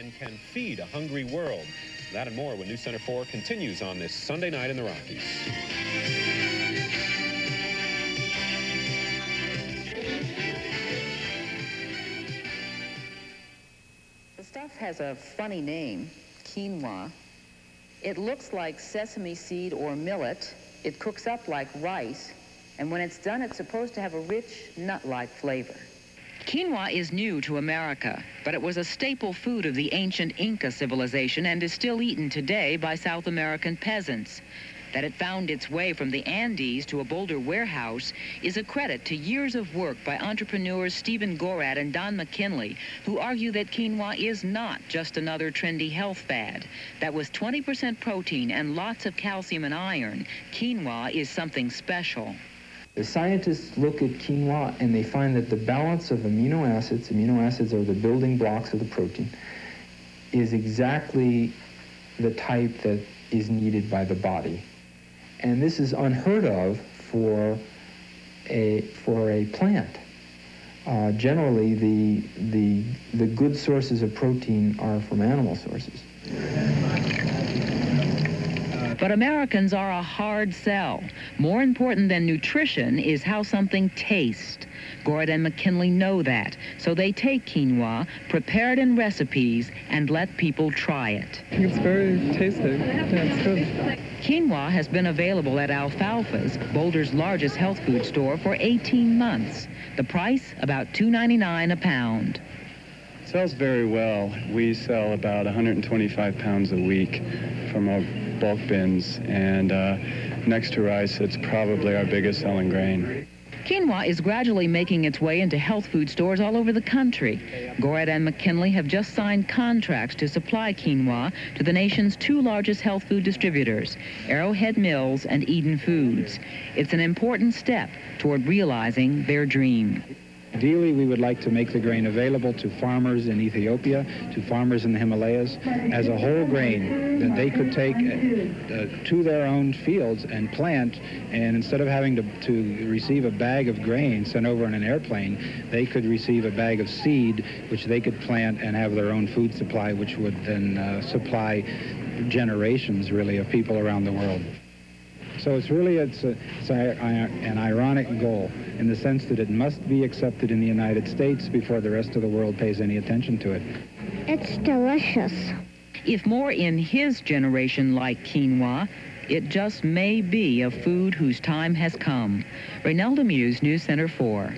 and can feed a hungry world. That and more when News Center 4 continues on this Sunday night in the Rockies. The stuff has a funny name, quinoa. It looks like sesame seed or millet. It cooks up like rice, and when it's done, it's supposed to have a rich, nut-like flavor. Quinoa is new to America, but it was a staple food of the ancient Inca civilization and is still eaten today by South American peasants. That it found its way from the Andes to a Boulder warehouse is a credit to years of work by entrepreneurs Stephen Gorad and Don McKinley, who argue that quinoa is not just another trendy health fad. That with 20% protein and lots of calcium and iron, quinoa is something special. The scientists look at quinoa and they find that the balance of amino acids are the building blocks of the protein, is exactly the type that is needed by the body. And this is unheard of for a plant. Generally, the good sources of protein are from animal sources. But Americans are a hard sell. More important than nutrition is how something tastes. Gorad and McKinley know that, so they take quinoa, prepare it in recipes, and let people try it. It's very tasty. Yeah, it's good. Quinoa has been available at Alfalfa's, Boulder's largest health food store, for 18 months. The price, about $2.99 a pound. It sells very well. We sell about 125 pounds a week from our bulk bins, and next to rice, it's probably our biggest selling grain. Quinoa is gradually making its way into health food stores all over the country. Gorad and McKinley have just signed contracts to supply quinoa to the nation's two largest health food distributors, Arrowhead Mills and Eden Foods. It's an important step toward realizing their dream. Ideally, we would like to make the grain available to farmers in Ethiopia, to farmers in the Himalayas, as a whole grain that they could take to their own fields and plant, and instead of having to receive a bag of grain sent over on an airplane, they could receive a bag of seed, which they could plant and have their own food supply, which would then supply generations, really, of people around the world. So it's really an ironic goal in the sense that it must be accepted in the United States before the rest of the world pays any attention to it. It's delicious. If more in his generation like quinoa, it just may be a food whose time has come. Raynelda Muse, News Center 4.